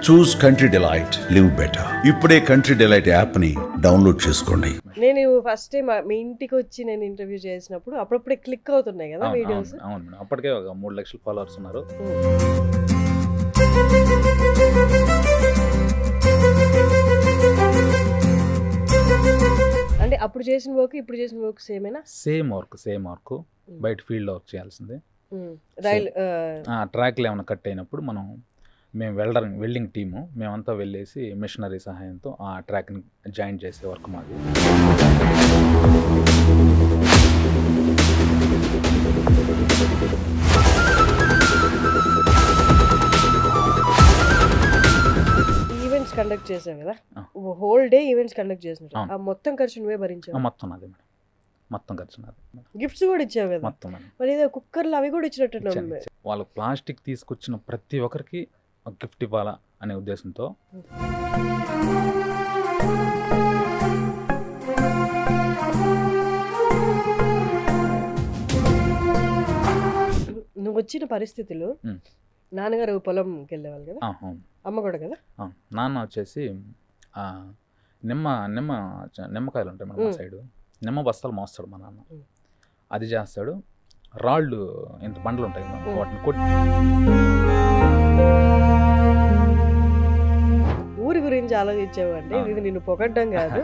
చూస్ country delight, live better. ఇప్పుడే country delight app ని download చేసుకోండి. నేను ఫస్ట్ టైం మీ ఇంటికి వచ్చి నేను ఇంటర్వ్యూ చేసినప్పుడు అప్పుడప్పుడే క్లిక్ అవుతున్నాయి కదా వీడియోస్. అవును మేడం, అప్పటికే ఒక 3 లక్షల ఫాలోవర్స్ ఉన్నారు. అంటే అప్పుడు చేసిన వర్క్ ఇప్పుడు చేసిన వర్క్ సేమేనా? సేమ్ వర్క్ బయట ఫీల్డ్ వర్క్ చేయాల్సిందే. రైల్ ట్రాక్లు ఏమైనా కట్ అయినప్పుడు మేము వెల్డింగ్ టీము మేమంతా వెళ్ళేసి మిషనరీ సహాయంతో ఆ ట్రాక్ని జాయిన్ చేసే వర్క్ మాది. ఈవెంట్స్ కండక్ట్ చేసావు కదా, హోల్ డే ఈవెంట్స్ కండక్ట్ చేసినట్టు ఆ మొత్తం ఖర్చు నువ్వే భరించావు? మొత్తం నాదే మేడం, మొత్తం ఖర్చు నాది. గిఫ్ట్స్ కూడా ఇచ్చావు కదా మొత్తం మరి, ఏదో కుక్కర్లు అవి కూడా ఇచ్చినట్టు. వాళ్ళు ప్లాస్టిక్ తీసుకొచ్చిన ప్రతి ఒక్కరికి ఒక గిఫ్ట్ ఇవ్వాలా అనే ఉద్దేశంతో నువ్వు వచ్చిన పరిస్థితులు నాన్నగారు పొలంకి వెళ్ళేవాళ్ళు కదా, అమ్మ కూడా కదా. నాన్న వచ్చేసి నిమ్మకాయలు ఉంటాయి మేడం మా సైడు, నిమ్మ బస్తాలు మోస్తాడు మా నాన్న. అది చేస్తాడు. రాళ్ళు ఇంత బండ్లు ఉంటాయి వాటిని కొట్టి ఊరి గురించి ఆలోచించావు అంటే ఇది నిన్ను పొగడ్డం కాదు,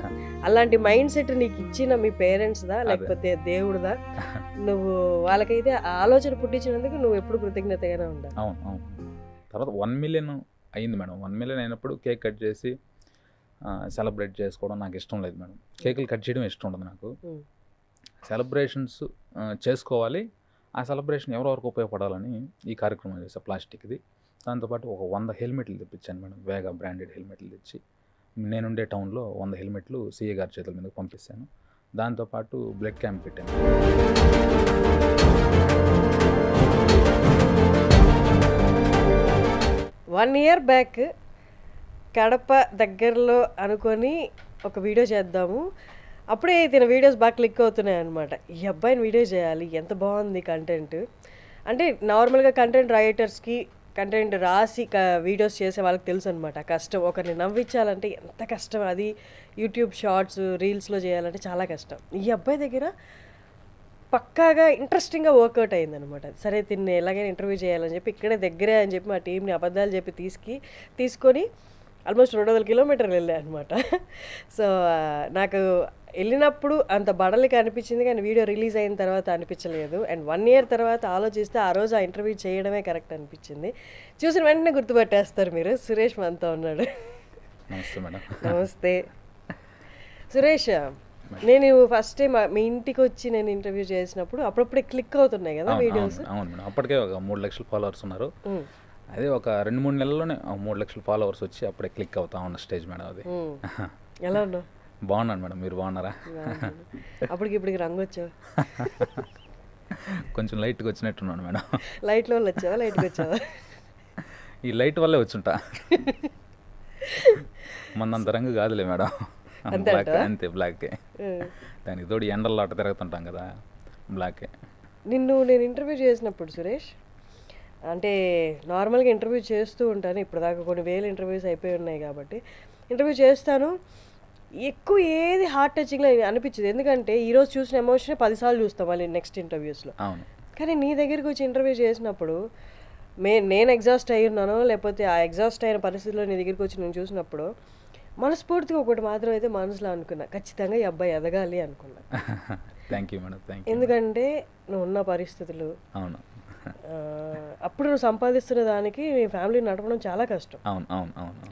అలాంటి మైండ్ సెట్ నీకు ఇచ్చిన మీ పేరెంట్స్ దా లేకపోతే దేవుడుదా? నువ్వు వాళ్ళకైతే ఆలోచన పుట్టించినందుకు నువ్వు ఎప్పుడు కృతజ్ఞతగానే ఉండాలి. అవును. తర్వాత 1 మిలియన్ అయింది మేడం. 1 మిలియన్ అయినప్పుడు కేక్ కట్ చేసి సెలబ్రేట్ చేసుకోవడం నాకు ఇష్టం లేదు మేడం. కేకులు కట్ చేయడం ఇష్టం ఉండదు నాకు. సెలబ్రేషన్స్ చేసుకోవాలి, ఆ సెలబ్రేషన్ ఎవరెవరికి ఉపయోగపడాలని ఈ కార్యక్రమం చేసా ప్లాస్టిక్ది. దాంతోపాటు ఒక 100 హెల్మెట్లు తెప్పించాను మేడం, వేగా బ్రాండెడ్ హెల్మెట్లు తెచ్చి నేనుండే టౌన్లో 100 హెల్మెట్లు సీఏ గారి చేతుల మీద పంపిస్తాను. దాంతోపాటు బ్లడ్ క్యాంప్ పెట్టాను. 1 year బ్యాక్ కడప దగ్గరలో అనుకొని ఒక వీడియో చేద్దాము. అప్పుడే తిన వీడియోస్ బాగా క్లిక్ అవుతున్నాయి అనమాట. ఈ అబ్బాయిని వీడియో చేయాలి, ఎంత బాగుంది కంటెంట్. అంటే నార్మల్గా కంటెంట్ రైటర్స్కి కంటెంట్ రాసి వీడియోస్ చేసే వాళ్ళకి తెలుసు అనమాట కష్టం. ఒకరిని నవ్వించాలంటే ఎంత కష్టం, అది యూట్యూబ్ షార్ట్స్ రీల్స్లో చేయాలంటే చాలా కష్టం. ఈ అబ్బాయి దగ్గర పక్కాగా ఇంట్రెస్టింగ్గా వర్కౌట్ అయిందనమాట. సరే తిన్ని ఎలాగైనా ఇంటర్వ్యూ చేయాలని చెప్పి ఇక్కడే దగ్గరే అని చెప్పి మా టీంని అబద్ధాలు చెప్పి తీసుకొని ఆల్మోస్ట్ 200 కిలోమీటర్లు వెళ్ళాయి అనమాట. సో నాకు వెళ్ళినప్పుడు అంత బడలికి అనిపించింది, కానీ వీడియో రిలీజ్ అయిన తర్వాత అనిపించలేదు. అండ్ 1 year తర్వాత ఆలోచిస్తే ఆ రోజు ఆ ఇంటర్వ్యూ చేయడమే కరెక్ట్ అనిపించింది. చూసిన వెంటనే గుర్తుపట్టేస్తారు మీరు. సురేష్ మనతో ఉన్నాడు. నమస్తే మేడం. నమస్తే సురేష్. నేను ఫస్ట్ టైం మీ ఇంటికి వచ్చి నేను ఇంటర్వ్యూ చేసినప్పుడు అప్పుడప్పుడే క్లిక్ అవుతున్నాయి కదా వీడియోస్. అవును మేడం, అప్పటికే ఒక 3 లక్షల ఫాలోవర్స్ ఉన్నారు. అదే ఒక 2-3 నెలల్లోనే 3 లక్షల ఫాలోవర్స్ వచ్చి అప్పుడే క్లిక్ అవుతా ఉన్న స్టేజ్ మేడం అది. ఎలా ఉన్నావు? బాగున్నాను మేడం, మీరు బాగున్నారా? అప్పటికి రంగు వచ్చావు? కొంచెం లైట్గా వచ్చినట్టున్నాను మేడం. లైట్లో వచ్చావా లైట్గా వచ్చావా? ఈ లైట్ వల్లే వచ్చుంటా, మనంత రంగు కాదులే మేడం. అంతే బ్లాకే. దానికి తోడు ఎండల్లో అట్ట తిరుగుతుంటాం కదా, బ్లాకే. నేను ఇంటర్వ్యూ చేసినప్పుడు సురేష్, అంటే నార్మల్గా ఇంటర్వ్యూ చేస్తూ ఉంటాను, ఇప్పుడు దాకా కొన్ని వేల ఇంటర్వ్యూస్ అయిపోయి ఉన్నాయి కాబట్టి ఇంటర్వ్యూ చేస్తాను. ఎక్కువ ఏది హార్ట్ టచింగ్లో అనిపించింది, ఎందుకంటే ఈరోజు చూసిన ఎమోషన్ 10 సార్లు చూస్తాం మళ్ళీ నెక్స్ట్ ఇంటర్వ్యూస్లో. కానీ నీ దగ్గరికి వచ్చి ఇంటర్వ్యూ చేసినప్పుడు నేను ఎగ్జాస్ట్ అయి ఉన్నానో లేకపోతే ఆ ఎగ్జాస్ట్ అయిన పరిస్థితిలో నీ దగ్గరికి వచ్చి నేను చూసినప్పుడు మనస్ఫూర్తిగా ఒకటి మాత్రం అయితే మనసులో అనుకున్నా, ఖచ్చితంగా ఈ అబ్బాయి ఎదగాలి అనుకున్నా. Thank you madam, thank you. ఎందుకంటే నువ్వు ఉన్న పరిస్థితులు, అవును, అప్పుడు నువ్వు సంపాదిస్తున్న దానికి నీ ఫ్యామిలీ నడపడం చాలా కష్టం. అవును.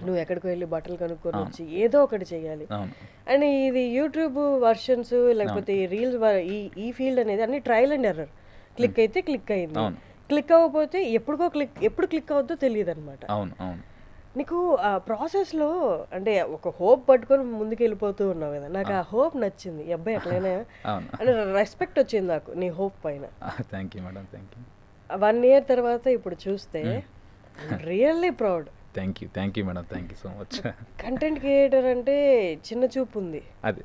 నువ్వు ఎక్కడికి వెళ్ళి బట్టలు కనుక్కొని వచ్చి ఏదో ఒకటి చేయాలి. అండ్ ఇది యూట్యూబ్ వర్షన్స్ లేకపోతే రీల్స్, ఈ ఫీల్డ్ అనేది అన్ని ట్రయల్ అండ్ ఎర్రర్. క్లిక్ అయితే క్లిక్ అయింది, క్లిక్ అవ్వకపోతే ఎప్పుడు క్లిక్ అవుద్దో తెలియదు అనమాట. నీకు ఆ ప్రాసెస్లో అంటే ఒక హోప్ పట్టుకొని ముందుకు వెళ్ళిపోతూ ఉన్నావు కదా, నాకు ఆ హోప్ నచ్చింది. ఈ అబ్బాయి ఎట్లయినా అంటే రెస్పెక్ట్ వచ్చింది నాకు నీ హోప్ పైన. Thank you madam, thank you. 1 year తర్వాత ఇప్పుడు చూస్తే really proud. Thank you madam, thank you so much. Content creator అంటే చిన్న చూపు ఉంది, అది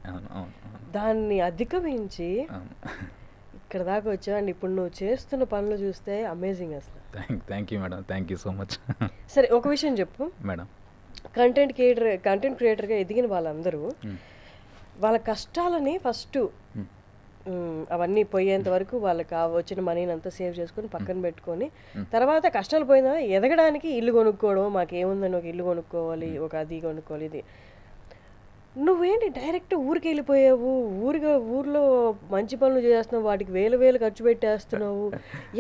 దాన్ని అధిగమించి ఇక్కడ దాకా వచ్చావు. ఇప్పుడు నువ్వు చేస్తున్న పనులు చూస్తే అమేజింగ్ అసలు. Thank you madam, thank you so much. సరే ఒక విషయం చెప్పు మేడం. కంటెంట్ క్రియేటర్గా ఎదిగిన వాళ్ళందరూ వాళ్ళ కష్టాలని ఫస్ట్ అవన్నీ పోయేంత వరకు వాళ్ళకి వచ్చిన మనీని అంతా సేవ్ చేసుకొని పక్కన పెట్టుకొని తర్వాత కష్టాలు పోయినా ఎదగడానికి ఇల్లు కొనుక్కోవడం, మాకేముందని ఒక ఇల్లు కొనుక్కోవాలి, ఒక అది కొనుక్కోవాలి, ఇది. నువ్వేంటి డైరెక్ట్ ఊరికి వెళ్ళిపోయావు, ఊర్లో మంచి పనులు చేస్తున్నావు, వాటికి వేలు ఖర్చు పెట్టేస్తున్నావు,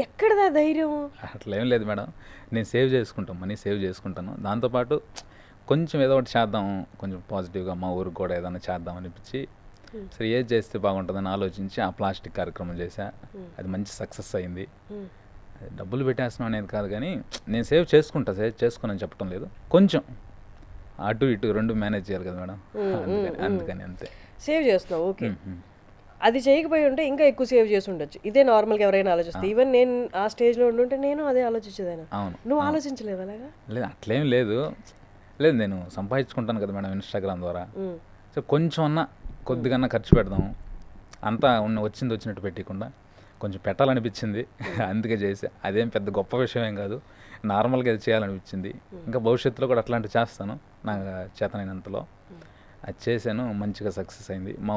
ఎక్కడదా ధైర్యం? అట్లా ఏం లేదు మేడం, నేను మనీ సేవ్ చేసుకుంటాను. దాంతోపాటు కొంచెం ఏదో ఒకటి చేద్దాం, కొంచెం పాజిటివ్గా మా ఊరికి కూడా ఏదైనా చేద్దాం అనిపించి సరే ఏది చేస్తే బాగుంటుందని ఆలోచించి ఆ ప్లాస్టిక్ కార్యక్రమం చేశా. అది మంచి సక్సెస్ అయింది. డబ్బులు పెట్టేస్తున్నాం అనేది కాదు, కానీ నేను సేవ్ చేసుకుని చెప్పడం లేదు, కొంచెం అటు ఇటు రెండు మేనేజ్ చేయాలి కదా మేడం, అందుకని అంతే. సేవ్ చేస్తున్నావు, ఓకే. అది చేయకపోయి ఉంటే ఇంకా ఎక్కువ సేవ్ చేసి ఉండొచ్చు. ఇదే నార్మల్గా ఎవరైనా ఆలోచిస్తే, ఈవెన్ నేను ఆ స్టేజ్లో ఉండుంటే నేను అదే ఆలోచించేదాన్ని. అవును, నువ్వు ఆలోచించలేదు అలాగా? లేదు, అట్లేం లేదు, నేను సంపాదించుకుంటాను కదా మేడం ఇన్స్టాగ్రామ్ ద్వారా. సో కొంచెం అన్నా కొద్దిగా ఖర్చు పెడదాం, అంతా వచ్చినట్టు పెట్టకుండా కొంచెం పెట్టాలనిపించింది, అందుకే చేసా. అదేం పెద్ద గొప్ప విషయం ఏం కాదు, నార్మల్గా అది చేయాలనిపించింది. ఇంకా భవిష్యత్తులో కూడా అట్లాంటివి చేస్తాను నాకు చేతనైనంతలో. అది చేశాను, మంచిగా సక్సెస్ అయింది. మా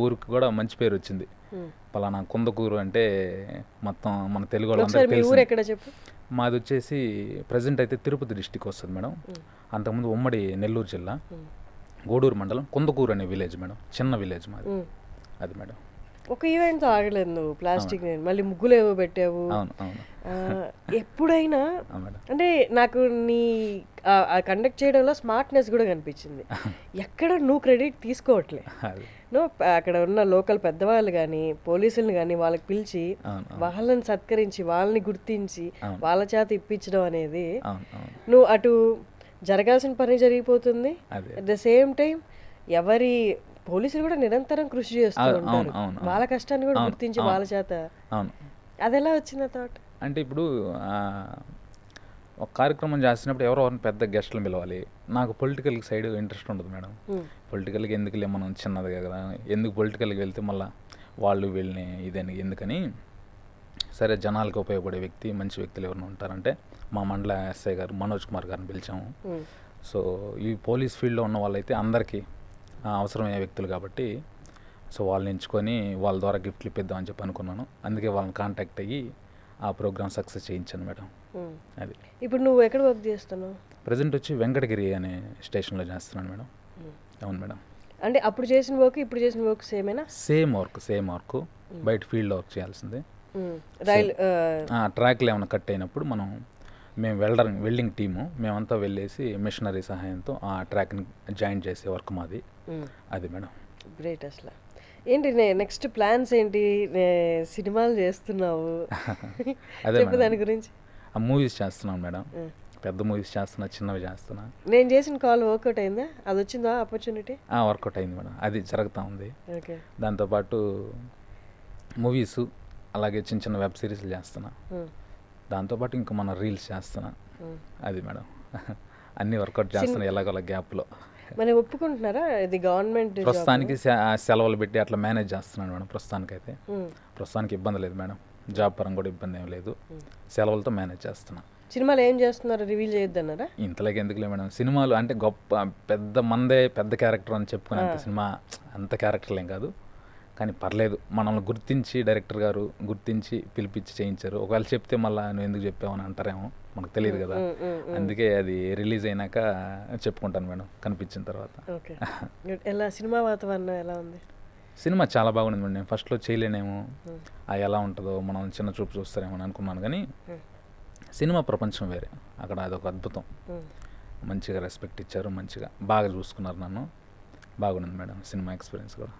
ఊరికి కూడా మంచి పేరు వచ్చింది. పలానా కుందకూరు అంటే మొత్తం మన తెలుగు వాళ్ళందరికీ తెలుసు. మాది వచ్చేసి ప్రజెంట్ అయితే తిరుపతి డిస్టిక్ వస్తుంది మేడం. అంతకుముందు ఉమ్మడి నెల్లూరు జిల్లా గూడూరు మండలం కుందకూరు అనే విలేజ్ మేడం, చిన్న విలేజ్ మాది. అది మేడం. ఒక ఈవెంట్తో ఆగలేదు నువ్వు, ప్లాస్టిక్ మళ్ళీ ముగ్గులు ఏవో పెట్టావు. ఎప్పుడైనా అంటే నాకు నీ కండక్ట్ చేయడంలో స్మార్ట్నెస్ కూడా కనిపించింది. ఎక్కడ నువ్వు క్రెడిట్ తీసుకోవట్లే, నువ్వు అక్కడ ఉన్న లోకల్ పెద్దవాళ్ళు కానీ పోలీసులను కానీ వాళ్ళకి పిలిచి వాళ్ళని సత్కరించి వాళ్ళని గుర్తించి వాళ్ళ చేత ఇప్పించడం అనేది, నువ్వు అటు జరగాల్సిన పని జరిగిపోతుంది, అట్ ద సేమ్ టైం ఎవరి పోలీసులు కూడా నిరంతరం కృషి చేస్తూ ఉంటారు, వాళ్ళ కష్టాన్ని కూడా గుర్తించి వాళ్ళ చేత. అది ఎలా వచ్చింది థాట్? అంటే ఇప్పుడు ఒక కార్యక్రమం చేస్తున్నప్పుడు ఎవరెవరిని పెద్ద గెస్టులు పిలవాలి. నాకు పొలిటికల్ సైడ్ ఇంట్రెస్ట్ ఉండదు మేడం. పొలిటికల్కి ఎందుకులే, మనం చిన్నదిగా కదా, ఎందుకు పొలిటికల్కి వెళ్తే మళ్ళీ వాళ్ళు వీళ్ళని ఇదని ఎందుకని, సరే జనాలకు ఉపయోగపడే వ్యక్తి, మంచి వ్యక్తులు ఎవరైనా ఉంటారంటే మా మండల ఎస్ఐ గారు మనోజ్ కుమార్ గారిని పిలిచాము. సో ఈ పోలీస్ ఫీల్డ్లో ఉన్న వాళ్ళైతే అందరికీ అవసరమయ్యే వ్యక్తులు కాబట్టి, సో వాళ్ళని ఎంచుకొని వాళ్ళ ద్వారా గిఫ్ట్లు ఇప్పిద్దామని చెప్పి అనుకున్నాను. అందుకే వాళ్ళని కాంటాక్ట్ అయ్యి ఆ ప్రోగ్రామ్ సక్సెస్ చేయించాను మేడం. అది. ఇప్పుడు నువ్వు ఎక్కడ వర్క్ చేస్తున్నావు? ప్రజెంట్ వచ్చి వెంకటగిరి అనే స్టేషన్లో చేస్తున్నాను మేడం. అవును మేడం. అంటే అప్పుడు చేసిన వర్క్ ఇప్పుడు చేసిన వర్క్ సేమేనా? సేమ్ వర్క్, బయట ఫీల్డ్ వర్క్ చేయాల్సిందే. ట్రాక్లు ఏమైనా కట్ అయినప్పుడు మేము వెల్డింగ్ టీము మేమంతా వెళ్ళేసి మిషనరీ సహాయంతో ఆ ట్రాక్ని జాయిన్ చేసే వర్క్ మాది. అది మేడం. గ్రేట్. అసలు ఏంటి నెక్స్ట్ ప్లాన్స్ ఏంటి? సినిమాలు చేస్తున్నావు, చెప్పు దాని గురించి. మూవీస్ చేస్తున్నాను మేడం, పెద్ద మూవీస్ చేస్తున్నా, చిన్నవి చేస్తున్నా. నేను చేసిన కాల్ వర్కౌట్ అయిందా? అది వచ్చిందా ఆపర్చునిటీ? వర్కౌట్ అయింది మేడం, అది జరుగుతూ ఉంది. దాంతోపాటు మూవీస్, అలాగే చిన్న వెబ్ సిరీస్లు చేస్తున్నా. దాంతోపాటు ఇంకా మన రీల్స్ చేస్తున్నా. అది మేడం, అన్ని వర్కౌట్ చేస్తున్నా ఎలాగోలా గ్యాప్లో. మనం ఒప్పుకుంటున్నారా ఇది గవర్నమెంట్? ప్రస్తుతానికి సెలవులు పెట్టి అట్లా మేనేజ్ చేస్తున్నాను మేడం. ప్రస్తుతానికి ఇబ్బంది లేదు మేడం, జాబ్ పరంగా కూడా ఇబ్బంది ఏం లేదు, సెలవులతో మేనేజ్ చేస్తున్నా. సినిమాలు ఏం చేస్తున్నారు రివీల్ చేయొద్దన్నారా? ఇంతలోకి ఎందుకులే మేడం, సినిమాలు అంటే గొప్ప పెద్ద క్యారెక్టర్ అని చెప్పుకునేంత సినిమా అంత క్యారెక్టర్లు ఏం కాదు, కానీ పర్లేదు, మనల్ని గుర్తించి డైరెక్టర్ గారు గుర్తించి పిలిపించి చేయించారు. ఒకవేళ చెప్తే మళ్ళీ నువ్వు ఎందుకు చెప్పావని అంటారేమో, మనకు తెలియదు కదా, అందుకే అది రిలీజ్ అయినాక చెప్పుకుంటాను మేడం కనిపించిన తర్వాత. ఎలా సినిమా వాతావరణం ఎలా ఉంది? సినిమా చాలా బాగుంది మేడం. నేను ఫస్ట్లో చేయలేనేమో, ఎలా ఉంటుందో, మనం చిన్న చూపు చూస్తారేమో అని అనుకున్నాను, కానీ సినిమా ప్రపంచం వేరే, అక్కడ అదొక అద్భుతం. మంచిగా రెస్పెక్ట్ ఇచ్చారు, మంచిగా బాగా చూసుకున్నారు నన్ను, బాగుంది మేడం సినిమా ఎక్స్పీరియన్స్ కూడా.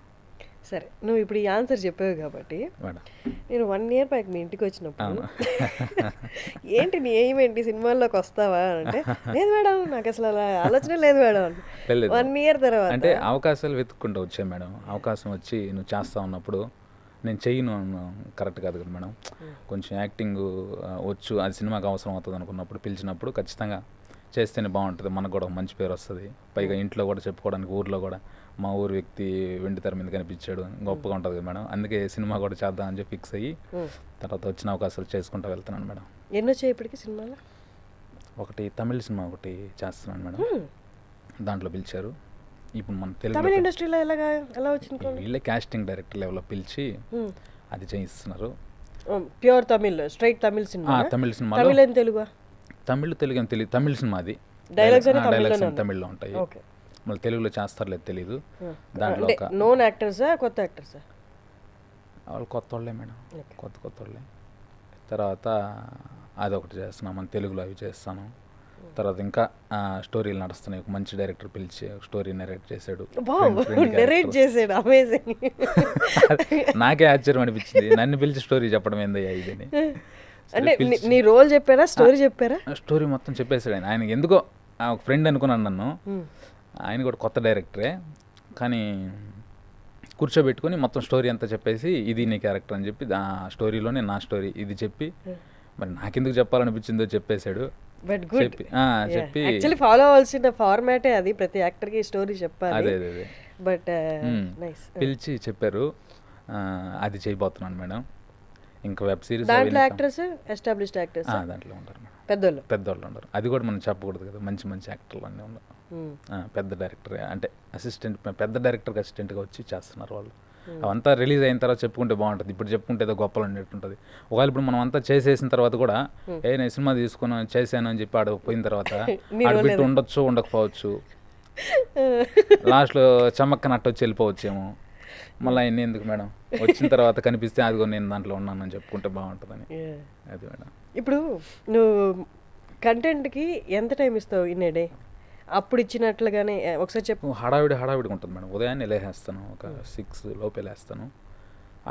సరే, నువ్వు ఇప్పుడు ఈ ఆన్సర్ చెప్పావు కాబట్టి నేను 1 year బ్యాక్ మీ ఇంటికి వచ్చినప్పుడు ఏంటి నీ ఎయిమ్ ఏంటి, సినిమాల్లోకి వస్తావా అంటే, లేదు మేడం నాకు అసలు అలా ఆలోచన లేదు మేడం. 1 year తర్వాత అంటే అవకాశాలు వెతుక్కుంటూ వచ్చాయి మేడం. అవకాశం వచ్చి నువ్వు చేస్తా ఉన్నప్పుడు నేను చెయ్యను కరెక్ట్ కాదు కదా మేడం. కొంచెం యాక్టింగ్ వచ్చు, అది సినిమాకి అవసరం అవుతుంది అనుకున్నప్పుడు పిలిచినప్పుడు ఖచ్చితంగా చేస్తేనే బాగుంటుంది, మనకు కూడా మంచి పేరు వస్తుంది. పైగా ఇంట్లో కూడా చెప్పుకోవడానికి, ఊర్లో కూడా మా ఊరు వ్యక్తి వెండితెర మీద కనిపించాడు, గొప్పగా ఉంటుంది కదా మేడం. అందుకే సినిమా కూడా చేద్దాం అని చెప్పి ఫిక్స్ అయ్యి తర్వాత వచ్చిన అవకాశాలు చేసుకుంటూ వెళ్తున్నాను మేడం. ఎన్నో వచ్చాయి ఇప్పటికి సినిమాలో? ఒకటి తమిళ సినిమా ఒకటి చేస్తున్నాను మేడం, దాంట్లో పిలిచారు. ఇప్పుడు మన తమిళ తెలుగు ఇండస్ట్రీలో ఎలా వచ్చింది? వీళ్ళే కాస్టింగ్ డైరెక్టర్ లెవెల్లో పిలిచి అది చేయిస్తున్నారు. ప్యూర్ తమిళ్, స్ట్రైట్ తమిళ్ సినిమా. తమిళ సినిమా, తమిళ ఏం తెలుగు? తెలుగు ఏం తెలియదు, తమిళ సినిమా అది. డైలాగ్స్ డైలాగ్స్ తమిళ్లో ఉంటాయి, ఓకే. మళ్ళీ తెలుగులో చేస్తారు లేదు తెలీదు. దాంట్లో అంటే నోన్ యాక్టర్సా, కొత్త యాక్టర్సా? వాళ్ళు కొత్త వాళ్ళే మేడం, కొత్త వాళ్ళే. తర్వాత అదొకటి చేస్తున్నాం, మన తెలుగులో అవి చేస్తాను. తర్వాత ఇంకా స్టోరీలు నడుస్తున్నాయి. ఒక మంచి డైరెక్టర్ పిలిచి స్టోరీ నెరేట్ చేశాడు. నెరేట్ చేసాడు, అమేజింగ్. నాకే ఆశ్చర్యం అనిపించింది, నన్ను పిలిచి స్టోరీ చెప్పడం ఏందయ్యా ఇదని. అంటే నీ రోల్ చెప్పారా, స్టోరీ చెప్పారా? స్టోరీ మొత్తం చెప్పేశాడు ఆయన. ఆయనకి ఎందుకో ఒక ఫ్రెండ్ అనుకున్నాను నన్ను. ఆయన కూడా కొత్త డైరెక్టరే, కానీ కూర్చోబెట్టుకుని మొత్తం స్టోరీ అంతా చెప్పేసి ఇది నీ క్యారెక్టర్ అని చెప్పి ఆ స్టోరీలోనే నా స్టోరీ ఇది చెప్పి, మరి నాకెందుకు చెప్పాలనిపించిందో చెప్పేశాడు. బట్ గుడ్, చెప్పి యాక్చువల్లీ ఫాలో అవ్వాల్సిన ఫార్మాటే అది, ప్రతి యాక్టర్కి స్టోరీ చెప్పాలి. అదే బట్ నైస్. పిలిచి చెప్పారు అది చేయబోతున్నాను మేడం. ఇంకా వెబ్ సిరీస్ దాంట్లో యాక్టర్స్ ఎస్టాబ్లిష్డ్ యాక్టర్స్ దాంట్లో ఉంటారు మేడం, పెద్దోళ్ళు ఉంటారు. అది కూడా మనం చెప్పకూడదు కదా, మంచి యాక్టర్లు అన్నీ ఉన్నారు. పెద్ద డైరెక్టర్ అంటే అసిస్టెంట్, పెద్ద డైరెక్టర్కి అసిస్టెంట్గా వచ్చి చేస్తున్నారు వాళ్ళు. అవంతా రిలీజ్ అయిన తర్వాత చెప్పుకుంటే బాగుంటుంది. ఇప్పుడు చెప్పుకుంటే ఏదో గొప్పలు ఉండేటుంటుంది. ఒకవేళ ఇప్పుడు మనం అంతా చేసేసిన తర్వాత కూడా నేను సినిమా తీసుకుని చేశాను అని చెప్పి ఆడ పోయిన తర్వాత ఆడబిట్టు ఉండొచ్చు ఉండకపోవచ్చు, లాస్ట్లో చమక్కనట్టు వచ్చి వెళ్ళిపోవచ్చేమో. మళ్ళీ అన్నీ ఎందుకు మేడం, వచ్చిన తర్వాత కనిపిస్తే అదిగో నేను దాంట్లో ఉన్నానని చెప్పుకుంటే బాగుంటుందని. అది మేడం. ఇప్పుడు నువ్వు కంటెంట్కి ఎంత టైం ఇస్తావు ఇన్ ఏ డే? అప్పుడు ఇచ్చినట్లుగానే ఒకసారి చెప్పు. హడావిడిగా ఉంటుంది మేడం. ఉదయాన్నే లేసేస్తాను, ఒక 6 లోపే లేస్తాను.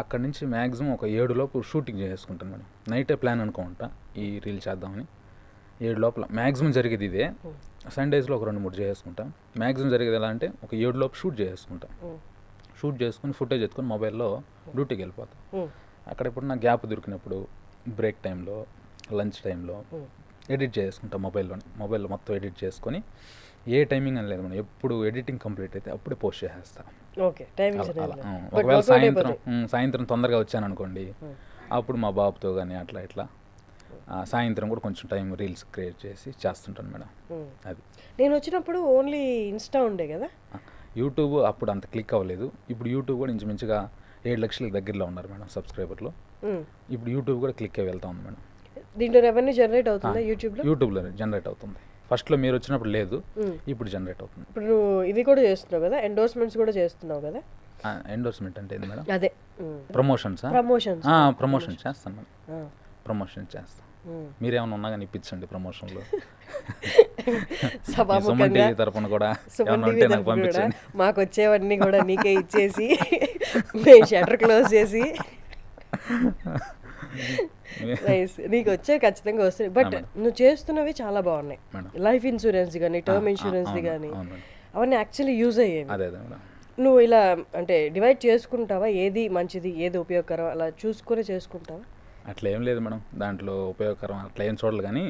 అక్కడి నుంచి మ్యాక్సిమం ఒక 7 లోపు షూటింగ్ చేసుకుంటాను మేడం. నైటే ప్లాన్ అనుకుంటా ఈ రీల్ చేద్దామని. 7 లోపల మ్యాక్సిమం జరిగేది ఇదే. సండేస్లో ఒక 2-3 చేసుకుంటాం. మ్యాక్సిమం జరిగేది ఎలా అంటే ఒక 7 లోపు షూట్ చేసుకుంటాం. షూట్ చేసుకుని ఫుటేజ్ ఎత్తుకొని మొబైల్లో డ్యూటీకి వెళ్ళిపోతాం. అక్కడ ఇప్పుడు నాకు గ్యాప్ దొరికినప్పుడు బ్రేక్ టైంలో, లంచ్ టైంలో ఎడిట్ చేసుకుంటాం మొబైల్లో మొత్తం ఎడిట్ చేసుకొని. ఏ టైమింగ్ అని లేదు మనం, ఎప్పుడు ఎడిటింగ్ కంప్లీట్ అయితే అప్పుడే పోస్ట్ చేసేస్తాం. ఒకవేళ సాయంత్రం తొందరగా వచ్చాను అనుకోండి, అప్పుడు మా బాబుతో కానీ అట్లా సాయంత్రం కూడా కొంచెం టైం రీల్స్ క్రియేట్ చేసి చేస్తుంటాను మేడం. అది నేను వచ్చినప్పుడు ఓన్లీ ఇన్స్టా ఉండే కదా, యూట్యూబ్ అప్పుడు అంత క్లిక్ అవ్వలేదు. ఇప్పుడు యూట్యూబ్ కూడా ఇంచుమించుగా 7 లక్షల దగ్గరలో ఉన్నారు మేడం సబ్స్క్రైబర్లు. ఇప్పుడు యూట్యూబ్ కూడా క్లిక్ అయ్యి వెళ్తా ఉంది మేడం. దీంట్లో రెవెన్యూ జనరేట్ అవుతుందా? యూట్యూబ్లో జనరేట్ అవుతుంది. ఫస్ట్లో మీరు వచ్చినప్పుడు లేదు, ఇప్పుడు జనరేట్ అవుతుంది. ఇప్పుడు నువ్వు ఇవి కూడా చేస్తున్నావు కదా, ఎండోర్స్మెంట్స్ కూడా చేస్తున్నావు కదా. ఎండోర్స్మెంట్ అంటే ఏంది మేడం? అదే ప్రమోషన్ చేస్తాను మేడం. ప్రమోషన్ చేస్తాను. మీరేమన్నా ఉన్నా కానీ ఇప్పించండి ప్రమోషన్లో. సుమన్ టీవీ తరపున కూడా నాకు పంపించండి. మాకు వచ్చేవన్నీ కూడా నీకే ఇచ్చేసి మేము షట్టర్ క్లోజ్ చేసి నీకు వచ్చే ఖచ్చితంగా వస్తాయి. బట్ నువ్వు చేస్తున్నవి చాలా బాగున్నాయి. లైఫ్ ఇన్సూరెన్స్ కానీ, టర్మ్ ఇన్సూరెన్స్ది కానీ, అవన్నీ యాక్చువల్లీ యూజ్ అయ్యేవి. నువ్వు ఇలా అంటే డివైడ్ చేసుకుంటావా, ఏది మంచిది ఏది ఉపయోగకరం అలా చూసుకొని చేసుకుంటావా? అట్లా ఏం లేదు మేడం, దాంట్లో ఉపయోగకరం అట్లా ఏం చూడాలి. కానీ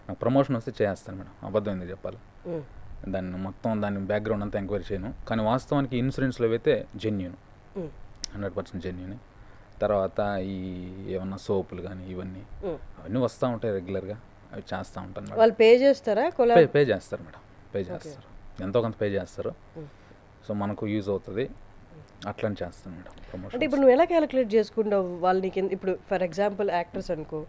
నాకు ప్రమోషన్ వస్తే చేస్తాను మేడం. అబద్ధం ఎందుకు చెప్పాలి, దాని బ్యాక్గ్రౌండ్ అంతా ఎంక్వైరీ చేయను. కానీ వాస్తవానికి ఇన్సూరెన్స్లో అయితే జెన్యూన్, 100% జెన్యూన్. తర్వాత ఈ ఏమన్నా సోపులు కానీ అవన్నీ వస్తూ ఉంటాయి రెగ్యులర్గా, అవి చేస్తూ ఉంటాను మేడం. వాళ్ళు పే చేస్తారా? పే చేస్తారు మేడం, పే చేస్తారు, ఎంతో కొంత పే చేస్తారు. సో మనకు యూజ్ అవుతుంది, అట్లని చేస్తాను మేడం ప్రమోషన్. అంటే ఇప్పుడు నువ్వు ఎలా క్యాలిక్యులేట్ చేసుకుంటావు వాళ్ళు నీకు? ఇప్పుడు ఫర్ ఎగ్జాంపుల్ యాక్టర్స్ అనుకో,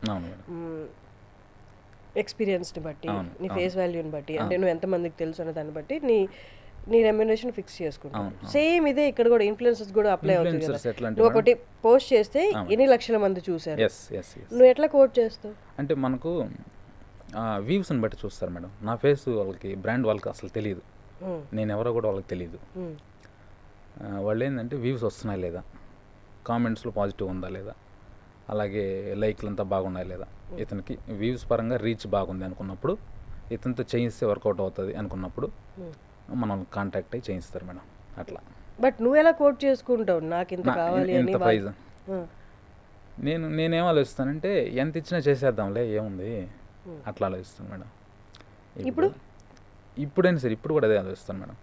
ఎక్స్పీరియన్స్ని బట్టి, నీ ఫేస్ వాల్యూని బట్టి, అంటే నువ్వు ఎంతమందికి తెలుసు అనే దాన్ని బట్టి నీ రెమ్యునరేషన్ ఫిక్స్ చేసుకుంటావు. సేమ్ ఇదే ఇక్కడ కూడా ఇన్ఫ్లుయెన్సర్స్ కూడా అప్లై అవుతుంది కదా. నువ్వు ఒకటి పోస్ట్ చేస్తే ఎన్ని లక్షల మంది చూసారు, నువ్వు ఎట్లా కోట్ చేస్తావు? అంటే మనకు వ్యూస్ని బట్టి చూస్తారు మేడం. నా ఫేస్ వాళ్ళకి, బ్రాండ్ వాళ్ళకి అసలు తెలియదు, నేను ఎవరో కూడా వాళ్ళకి తెలియదు. వాళ్ళు ఏంటంటే వ్యూస్ వస్తున్నాయి లేదా, కామెంట్స్లో పాజిటివ్ ఉందా లేదా, అలాగే లైక్లు అంతా బాగున్నాయి లేదా, ఇతనికి వ్యూస్ పరంగా రీచ్ బాగుంది అనుకున్నప్పుడు, ఇతనితో చేయిస్తే వర్కౌట్ అవుతుంది అనుకున్నప్పుడు మనం కాంటాక్ట్ అయ్యి చేయిస్తారు మేడం. అట్లా. బట్ నువ్వు ఎలా కోట్ చేసుకుంటావు నాకు ఇంత కావాలి అని? ప్రైజ్ నేనేం ఆలోచిస్తానంటే ఎంత ఇచ్చినా చేసేద్దాంలే ఏముంది అట్లా ఆలోచిస్తాను మేడం. ఇప్పుడైనా సరే, ఇప్పుడు కూడా అదే ఆలోచిస్తాను మేడం.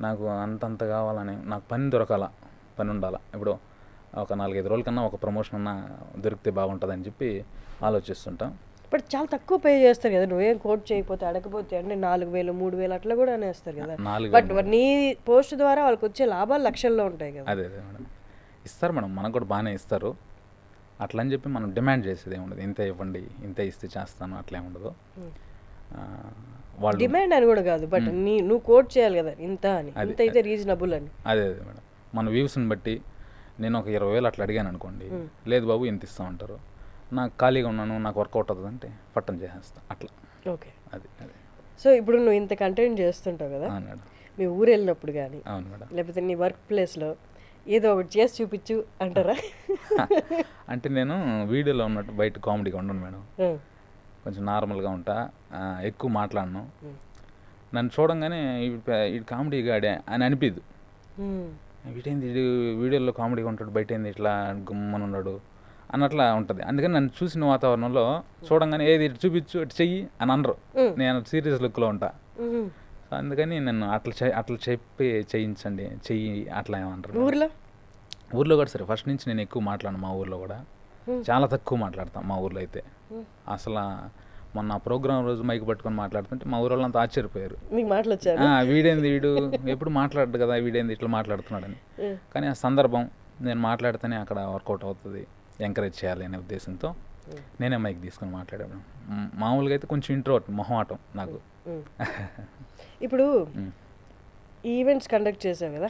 నాకు అంతంత కావాలని, నాకు పని దొరకాల, పని ఉండాలా. ఇప్పుడు ఒక 4-5 రోజుల కన్నా ఒక ప్రమోషన్ అన్నా దొరికితే బాగుంటుందని చెప్పి ఆలోచిస్తుంటాం. బట్ చాలా తక్కువ పే చేస్తారు కదా, నువ్వేం కోట్ చేయకపోతే అడగపోతే, అంటే 4,000 3,000 అట్లా కూడా అనేస్తారు కదా. 4,000 బట్ నీ పోస్ట్ ద్వారా వాళ్ళకి వచ్చే లాభాలు లక్షల్లో ఉంటాయి కదా. అదే మేడం, ఇస్తారు మేడం, మనకు కూడా బాగానే ఇస్తారు. అట్లా అని చెప్పి మనం డిమాండ్ చేసేది ఏముండదు, ఇంత ఇవ్వండి ఇంత ఇస్తే చేస్తాను అట్లా ఏముండదు. వాళ్ళు డిమాండ్ అని కూడా కాదు, బట్ నువ్వు కోట్ చేయాలి కదా ఇంత అని, ఇంత అయితే రీజనబుల్ అని. అదే మేడం, మన వ్యూస్ని బట్టి నేను ఒక 20,000 అట్లా అడిగాను అనుకోండి, లేదు బాబు ఎంత ఇస్తామంటారు, నాకు ఖాళీగా ఉన్నాను నాకు వర్కౌట్ అవుతుంది అంటే పట్టం చేసేస్తా అట్లా. ఓకే, అది అది. సో ఇప్పుడు నువ్వు ఇంత కంటెంట్ చేస్తుంటావు కదా, మేడం మీ ఊరు వెళ్ళినప్పుడు కానీ అవును మేడం, లేకపోతే నీ వర్క్ ప్లేస్లో ఏదో ఒకటి చేసి చూపించు అంటారా? అంటే నేను వీడియోలో ఉన్నట్టు బయట కామెడీగా ఉండను మేడం, కొంచెం నార్మల్గా ఉంటా, ఎక్కువ మాట్లాడను. నన్ను చూడంగానే ఈ కామెడీ గాడే అని అనిపిదు, వీటేంది వీడియోలో కామెడీగా ఉంటాడు బయట ఏంది ఇట్లా గుమ్మని ఉన్నాడు అన్నట్లా ఉంటుంది. అందుకని నన్ను చూసిన వాతావరణంలో చూడంగానే ఏది ఇటు చూపించు ఇటు చెయ్యి అని అనరు, నేను సీరియస్ లుక్లో ఉంటా. సో అందుకని నన్ను అట్లా చెప్పి చేయించండి చెయ్యి అట్లా ఏమంటారు. ఊర్లో కూడా సరే, ఫస్ట్ నుంచి నేను ఎక్కువ మాట్లాడను, మా ఊర్లో కూడా చాలా తక్కువ మాట్లాడతాం మా ఊర్లో అయితే. అసలు మొన్న ప్రోగ్రామ్ రోజు మైక్ పట్టుకొని మాట్లాడుతుంటే మా ఊరు వాళ్ళంతా ఆశ్చర్యపోయారు, వీడేంది వీడు ఎప్పుడు మాట్లాడు కదా, వీడేంది ఇట్లా మాట్లాడుతున్నాడని. కానీ ఆ సందర్భం నేను మాట్లాడితేనే అక్కడ వర్కౌట్ అవుతుంది, ఎంకరేజ్ చేయాలి అనే ఉద్దేశంతో నేనే మైక్ తీసుకొని మాట్లాడాను. మామూలుగా అయితే కొంచెం ఇంట్రోవర్ట్, మొహమాటం నాకు. ఇప్పుడు ఈవెంట్స్ కండక్ట్ చేసావు కదా,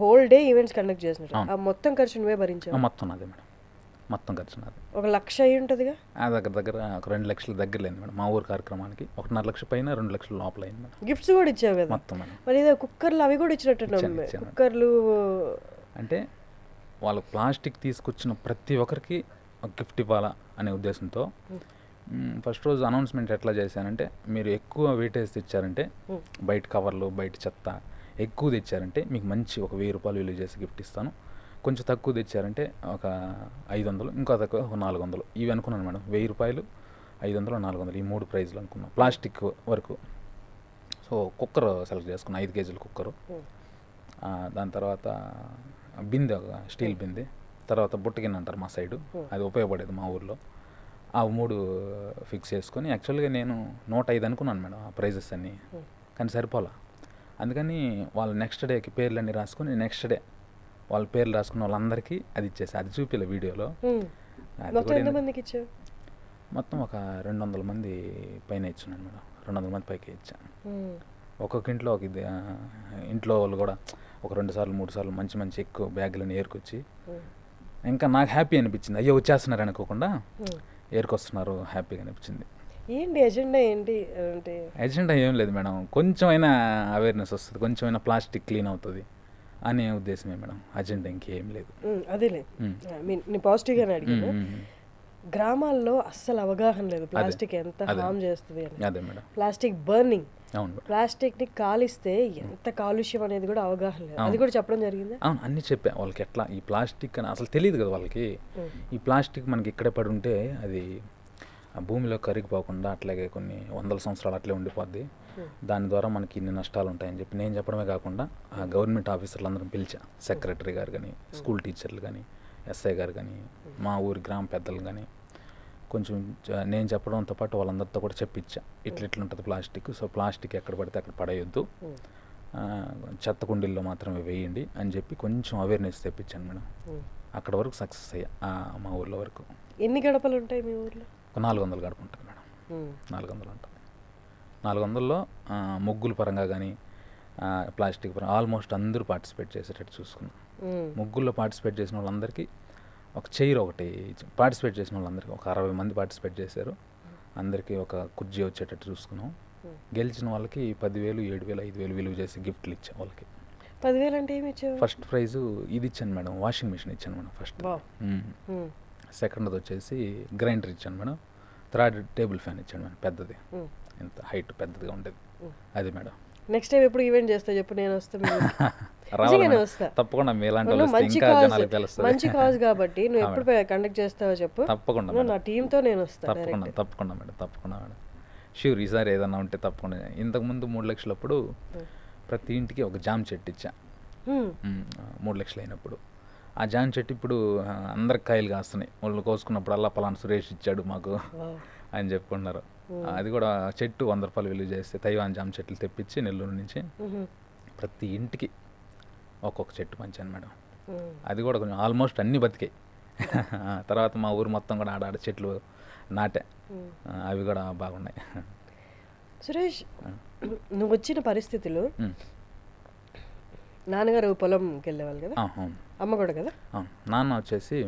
హోల్ డే ఈవెంట్స్ కండక్ట్ చేసినట్టు, ఆ మొత్తం ఖర్చు నువ్వే భరించావు? మొత్తం నాదే మేడం, మొత్తం ఖర్చు నాది. 1,00,000 అయి ఉంటుందిగా? దగ్గర ఒక 2 లక్షల దగ్గర లేదు మేడం, మా ఊరు కార్యక్రమానికి 1.5 లక్ష పైన 2 లక్షల లోపల అయింది మేడం. గిఫ్ట్స్ కూడా ఇచ్చావు కదా మొత్తం మేడం. మరి ఏదో కుక్కర్లు అవి కూడా ఇచ్చినట్టు, కుక్కర్లు అంటే వాళ్ళు ప్లాస్టిక్ తీసుకొచ్చిన ప్రతి ఒక్కరికి ఒక గిఫ్ట్ ఇవ్వాలా అనే ఉద్దేశంతో ఫస్ట్ రోజు అనౌన్స్మెంట్ ఎట్లా చేశానంటే, మీరు ఎక్కువ వెయిటేజ్ తెచ్చారంటే బయట కవర్లు బయట చెత్త ఎక్కువ తెచ్చారంటే మీకు మంచి ఒక 1,000 రూపాయలు విలువ చేసి గిఫ్ట్ ఇస్తాను, కొంచెం తక్కువ తెచ్చారంటే ఒక 500, ఇంకా తక్కువ ఒక 400 ఇవి అనుకున్నాను మేడం. 1,000 రూపాయలు 500 400 ఈ 3 ప్రైజ్లు అనుకున్నాం ప్లాస్టిక్ వరకు. సో కుక్కర్ సెలెక్ట్ చేసుకున్నాం, 5 కేజీల కుక్కరు. దాని తర్వాత బిందె, ఒక స్టీల్ బిందె, తర్వాత బుట్టగిన్నె అంటారు మా సైడు, అది ఉపయోగపడేది మా ఊర్లో. ఆ 3 ఫిక్స్ చేసుకొని యాక్చువల్గా నేను 105 అనుకున్నాను మేడం ఆ ప్రైజెస్ అన్నీ, కానీ సరిపోలా. అందుకని వాళ్ళు నెక్స్ట్ డేకి పేర్లన్నీ రాసుకొని నెక్స్ట్ డే వాళ్ళ పేర్లు రాసుకున్న వాళ్ళందరికీ అది ఇచ్చేసి, అది చూపిలే వీడియోలో. మొత్తం ఒక 200 మంది పైన ఇచ్చున్నాను మేడం, 200 మంది పైకి ఇచ్చాను. ఒక్కొక్క ఇంట్లో ఒక ఇంట్లో వాళ్ళు కూడా ఒక 2 సార్లు 3 సార్లు మంచి మంచి ఎక్కువ బ్యాగులను ఏరుకొచ్చి, ఇంకా నాకు హ్యాపీ అనిపించింది, అయ్యో వచ్చేస్తున్నారు అనుకోకుండా ఏరుకొస్తున్నారు, హ్యాపీగా అనిపించింది. ఏంటి ఎజెండా ఏంటి అంటే? ఎజెండా ఏం లేదు మేడం, కొంచెమైనా అవేర్నెస్ వస్తుంది, కొంచెమైనా ప్లాస్టిక్ క్లీన్ అవుతుంది అనే ఉద్దేశమే మేడం, అజెండా ఇంకేం లేదు. అదేలే నేను పాజిటివ్గానే అడిగాను. గ్రామాల్లో అస్సలు అవగాహన లేదు ప్లాస్టిక్ ఎంత హార్మ్ చేస్తుంది అని. అదే మేడం, ప్లాస్టిక్ బర్నింగ్, అవును, ప్లాస్టిక్ని కాలిస్తే ఎంత కాలుష్యం అనేది కూడా అవగాహన లేదు, అది కూడా చెప్పడం జరిగింది. అవును, అన్నీ చెప్పా వాళ్ళకి, ఎట్లా ఈ ప్లాస్టిక్ అని అసలు తెలియదు కదా వాళ్ళకి. ఈ ప్లాస్టిక్ మనకి ఇక్కడే పడి ఉంటే అది భూమిలో కరిగిపోకుండా అట్లాగే కొన్ని 100 సంవత్సరాలు అట్లే ఉండిపోద్ది, దాని ద్వారా మనకి ఇన్ని నష్టాలు ఉంటాయని చెప్పి నేను చెప్పడమే కాకుండా ఆ గవర్నమెంట్ ఆఫీసర్లు అందరం పిలిచా, సెక్రటరీ గారు కానీ, స్కూల్ టీచర్లు కానీ, ఎస్ఐ గారు కానీ, మా ఊరి గ్రామ పెద్దలు కానీ, కొంచెం నేను చెప్పడంతో పాటు వాళ్ళందరితో కూడా చెప్పించా, ఇట్లుంటుంది ప్లాస్టిక్, సో ప్లాస్టిక్ ఎక్కడ పడితే అక్కడ పడేయొద్దు, చెత్త కుండీల్లో మాత్రమే వేయండి అని చెప్పి కొంచెం అవేర్నెస్ తెప్పించాను మేడం. అక్కడ వరకు సక్సెస్ అయ్యా మా ఊర్లో వరకు. ఎన్ని గడపలు ఉంటాయి మీ ఊర్లో? 400 గడప ఉంటుంది మేడం, 400 ఉంటుంది. 400లో ముగ్గుల పరంగా కానీ ప్లాస్టిక్ పరంగా ఆల్మోస్ట్ అందరూ పార్టిసిపేట్ చేసేటట్టు చూసుకున్నాం. ముగ్గుల్లో పార్టిసిపేట్ చేసిన వాళ్ళందరికీ ఒక చైర్ ఒకటి, పార్టిసిపేట్ చేసిన వాళ్ళందరికీ ఒక 60 మంది పార్టిసిపేట్ చేశారు, అందరికీ ఒక కుర్చీ వచ్చేటట్టు చూసుకున్నాం. గెలిచిన వాళ్ళకి 10,000 7,000 5,000 విలువ చేసి గిఫ్ట్లు ఇచ్చాం వాళ్ళకి. 10,000 అంటే ఏమి ఇచ్చావు? ఫస్ట్ ప్రైజు ఇది ఇచ్చాను మేడం, వాషింగ్ మిషన్ ఇచ్చాను మేడం ఫస్ట్. సెకండ్ది వచ్చేసి గ్రైండర్ ఇచ్చాను మేడం. థర్డ్ టేబుల్ ఫ్యాన్ ఇచ్చాను మేడం, పెద్దది, ఎంత హైట్ పెద్దదిగా ఉండేది అది మేడం. నెక్స్ట్ టైం ఎప్పుడు ఈవెంట్ చేస్తా చెప్పు, నేను వస్తాను. తప్పకుండా మంచి కాజ్ కాబట్టి నువ్వు ఎప్పుడు కండక్ట్ చేస్తావో చెప్పు, తప్పకుండా నా టీంతో నేను వస్తాను. తప్పకుండా మేడం, తప్పకుండా మేడం, షూర్. ఈసారి ఏదన్నా ఉంటే తప్పకుండా. ఇంతకుముందు 3 లక్షలప్పుడు ప్రతి ఇంటికి ఒక జామ్ చెట్టు ఇచ్చా, 3 లక్షలు అయినప్పుడు. ఆ జాన్ చెట్టు ఇప్పుడు అందరికి కాయలు కాస్తున్నాయి. వాళ్ళు కోసుకున్నప్పుడల్లా పలానా సురేష్ ఇచ్చాడు మాకు అని చెప్పుకుంటున్నారు. అది కూడా చెట్టు 100 రూపాయలు విలువ చేస్తే తైవాన్ జామ చెట్లు తెప్పించి నెల్లూరు నుంచి ప్రతి ఇంటికి ఒక్కొక్క చెట్టు పంచాను మేడం. అది కూడా కొంచెం ఆల్మోస్ట్ అన్నీ బతికాయి. తర్వాత మా ఊరు మొత్తం కూడా ఆడాడ చెట్లు నాటే, అవి కూడా బాగున్నాయి. సురేష్, నువ్వు వచ్చిన పరిస్థితులు నాన్నగారు పొలంకి వెళ్ళేవాళ్ళు కదా, అమ్మ కూడా కదా? నాన్న వచ్చేసి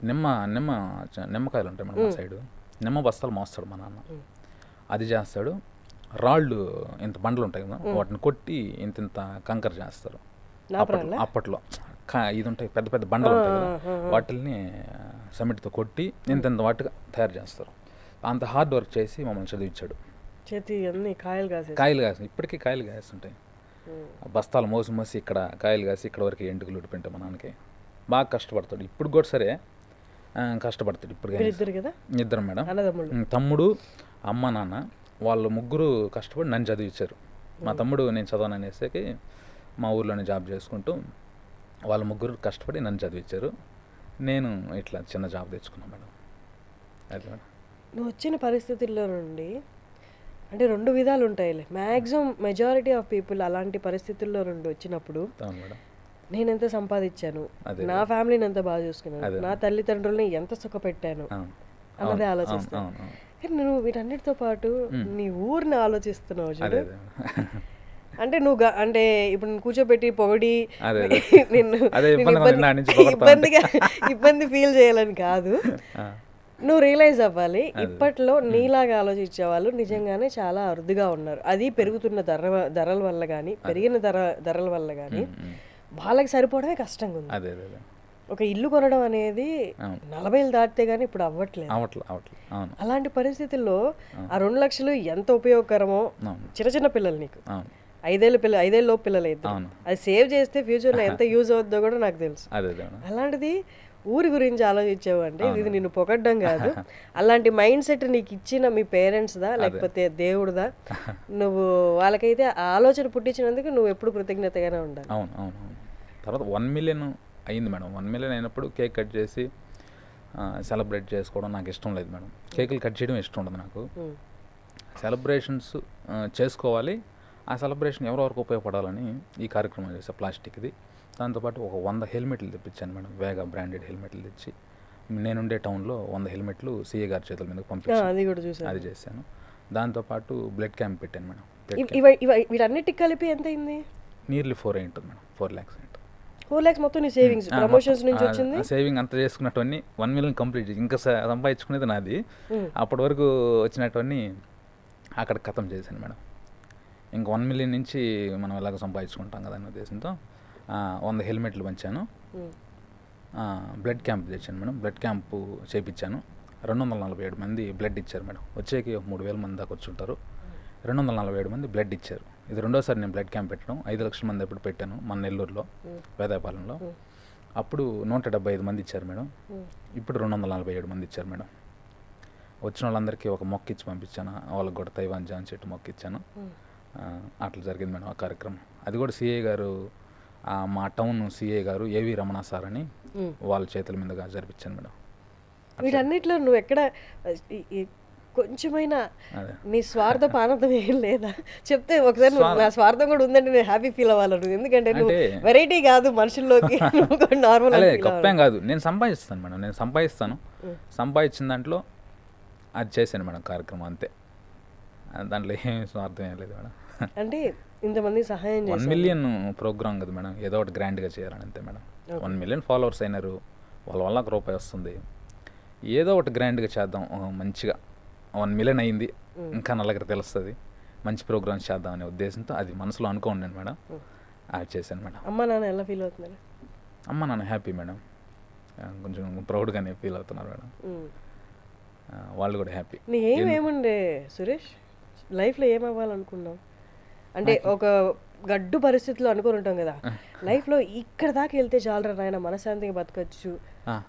నిమ్మకాయలు ఉంటాయి మేడం మా సైడు, నిమ్మ బస్తాలు మోస్తాడు మా నాన్న. అది చేస్తాడు. రాళ్ళు ఇంత బండలు ఉంటాయి కదా, వాటిని కొట్టి ఇంత కంకర చేస్తారు. అప్పట్లో ఇది ఉంటాయి, పెద్ద పెద్ద బండలు ఉంటాయి కదా, వాటిని సిమెంట్తో కొట్టి ఇంత వాటిగా తయారు చేస్తారు. అంత హార్డ్ వర్క్ చేసి మమ్మల్ని చదివించాడు. కాయలు కాసి ఇప్పటికీ కాయలు కాస్తుంటాయి. బస్తాలు మోసి ఇక్కడ కాయలు కాసి ఇక్కడ వరకు ఎంటుకలు ఉడిపింటాయి. మా నాన్నకి బాగా కష్టపడతాడు. ఇప్పుడు కూడా సరే కష్టపడతాడు. ఇప్పుడు ఇద్దరు మేడం, తమ్ముడు అమ్మ నాన్న వాళ్ళు ముగ్గురు కష్టపడి నన్ను చదివించారు. మా తమ్ముడు నేను చదవను అనేసరికి మా ఊర్లోనే జాబ్ చేసుకుంటూ వాళ్ళ ముగ్గురు కష్టపడి నన్ను చదివించారు. నేను ఇట్లా చిన్న జాబ్ తెచ్చుకున్నాను మేడం. అది మేడం. నువ్వు వచ్చిన పరిస్థితుల్లో నుండి అంటే 2 విధాలు ఉంటాయిలే, మ్యాక్సిమం మెజారిటీ ఆఫ్ పీపుల్ అలాంటి పరిస్థితుల్లో నుండి వచ్చినప్పుడు నేను ఎంత సంపాదించాను, నా ఫ్యామిలీని ఎంత బాగా చూసుకున్నాను, నా తల్లిదండ్రుల్ని ఎంత సుఖపెట్టాను అన్నదే ఆలోచిస్తాను. కానీ నువ్వు వీటన్నిటితో పాటు నీ ఊరిని ఆలోచిస్తున్నావు చూడు. అంటే నువ్వు అంటే ఇప్పుడు కూర్చోబెట్టి పొగడి నిన్ను ఇబ్బంది ఫీల్ చేయాలని కాదు, నువ్వు రియలైజ్ అవ్వాలి. ఇప్పట్లో నీలాగా ఆలోచించే వాళ్ళు నిజంగానే చాలా అరుదుగా ఉన్నారు. అది పెరుగుతున్న ధరల వల్ల కానీ, పెరిగిన ధరల వల్ల కానీ వాళ్ళకి సరిపోవడమే కష్టంగా ఉంది. ఒక ఇల్లు కొనడం అనేది 40,000 దాటితే గానీ ఇప్పుడు అవ్వట్లేదు. అలాంటి పరిస్థితుల్లో ఆ 2 లక్షలు ఎంత ఉపయోగకరమో, చిన్న పిల్లలు నీకు 5 ఏళ్ళ పిల్లలు అయితే అది సేవ్ చేస్తే ఫ్యూచర్లో ఎంత యూజ్ అవుతుందో కూడా నాకు తెలుసు. అలాంటిది ఊరి గురించి ఆలోచించావు అంటే ఇది నిన్ను పొగడ్డం కాదు. అలాంటి మైండ్ సెట్ నీకు ఇచ్చిన మీ పేరెంట్స్దా లేకపోతే దేవుడిదా? నువ్వు వాళ్ళకైతే ఆ ఆలోచన పుట్టించినందుకు నువ్వు ఎప్పుడు కృతజ్ఞతగానే ఉండాలి. అవును. తర్వాత 1 మిలియన్ అయింది మేడం. 1 మిలియన్ అయినప్పుడు కేక్ కట్ చేసి సెలబ్రేట్ చేసుకోవడం నాకు ఇష్టం లేదు మేడం. కేకులు కట్ చేయడం ఇష్టం ఉండదు నాకు. సెలబ్రేషన్స్ చేసుకోవాలి, ఆ సెలబ్రేషన్ ఎవరెవరికి ఉపయోగపడాలని ఈ కార్యక్రమం చేసా. ప్లాస్టిక్ది. దాంతోపాటు ఒక 100 హెల్మెట్లు తెప్పించాను మేడం. వేగా బ్రాండెడ్ హెల్మెట్లు తెచ్చి నేనుండే టౌన్లో 100 హెల్మెట్లు సీఏ గారి చేతుల మీద పంపించాను. అది చేశాను. దాంతోపాటు బ్లడ్ క్యాంప్ పెట్టాను మేడం. వీటన్నిటికి కలిపి ఎంత అయింది? నియర్లీ 4 ఉంటుంది మేడం. 4 lakhs. 4 lakhs మొత్తం నీ సేవింగ్స్, ప్రమోషన్స్ నుంచి వచ్చింది. సేవింగ్ అంతా చేసుకున్నట్టువన్నీ 1 మిలియన్ కంప్లీట్. ఇంకా సంపాదించుకునేది నాది. అప్పటి వరకు వచ్చినట్టువన్నీ అక్కడ ఖతం చేశాను మేడం. ఇంకా 1 మిలియన్ నుంచి మనం ఎలాగ సంపాదించుకుంటాం కదా అనే ఉద్దేశంతో 100 హెల్మెట్లు పంచాను. బ్లడ్ క్యాంప్ తెచ్చాను మేడం. బ్లడ్ క్యాంపు చేయించాను. 247 మంది బ్లడ్ ఇచ్చారు మేడం. వచ్చేకి 3,000 మంది దాకా వచ్చుంటారు. 247 మంది బ్లడ్ ఇచ్చారు. ఇది 2వసారి నేను బ్లడ్ క్యాంప్ పెట్టడం. 5 లక్షల మంది ఎప్పుడు పెట్టాను మన నెల్లూరులో, వేదాయపాలెంలో. అప్పుడు 175 మంది ఇచ్చారు మేడం. ఇప్పుడు 247 మంది ఇచ్చారు మేడం. వచ్చిన వాళ్ళందరికీ ఒక మొక్క ఇచ్చి పంపించాను. వాళ్ళకి కూడా తైవాన్ జామ చెట్టు మొక్క ఇచ్చాను. అట్లా జరిగింది మేడం ఆ కార్యక్రమం. అది కూడా సిఏ గారు, మా టౌన్ సిఏ గారు ఏవి రమణ సార్ అని వాళ్ళ చేతుల మీదుగా జరిపించాను మేడం. వీటన్నిటిలో నువ్వు ఎక్కడ కొంచెమైనా నీ స్వార్థ ఆనందం ఏం లేదా? చెప్తే ఒకసారి నా స్వార్థం కూడా ఉందంటే నేను హ్యాపీ ఫీల్ అవ్వాలి. ఎందుకంటే నువ్వు వెరైటీ కాదు మనుషుల్లోకి, నార్మల్ గొప్పేం కాదు. నేను సంపాదిస్తాను మేడం. నేను సంపాదించిన దాంట్లో అది చేశాను మేడం కార్యక్రమం, అంతే. దాంట్లో ఏం స్వార్థం ఏం లేదు మేడం. అంటే ఇంతమంది సహాయం 1 మిలియన్ ప్రోగ్రామ్ కదా మేడం, ఏదో ఒకటి గ్రాండ్గా చేయాలని అంతే మేడం. 1 మిలియన్ ఫాలోవర్స్ అయినారు, వాళ్ళ వల్ల ₹1 వస్తుంది, ఏదో ఒకటి గ్రాండ్గా చేద్దాం. మంచిగా 1 మిలియన్ అయింది, ఇంకా నలుగురు తెలుస్తుంది, మంచి ప్రోగ్రామ్స్ చేద్దాం అనే ఉద్దేశంతో అది మనసులో అనుకోండి మేడం. అది చేశాను మేడం. అమ్మ నాన్న ఎలా ఫీల్ అవుతున్నారు? అమ్మ నాన్న హ్యాపీ మేడం, కొంచెం ప్రౌడ్గానే ఫీల్ అవుతున్నారు మేడం. వాళ్ళు కూడా హ్యాపీ. నీ ఏముండే సురేష్ లైఫ్లో ఏమవ్వాలనుకున్నావు? అంటే ఒక గడ్డు పరిస్థితుల్లో అనుకుని ఉంటాం కదా, లైఫ్లో ఇక్కడ దాకా వెళ్తే చాలరా నాయన, మనశ్శాంతిగా బతకచ్చు,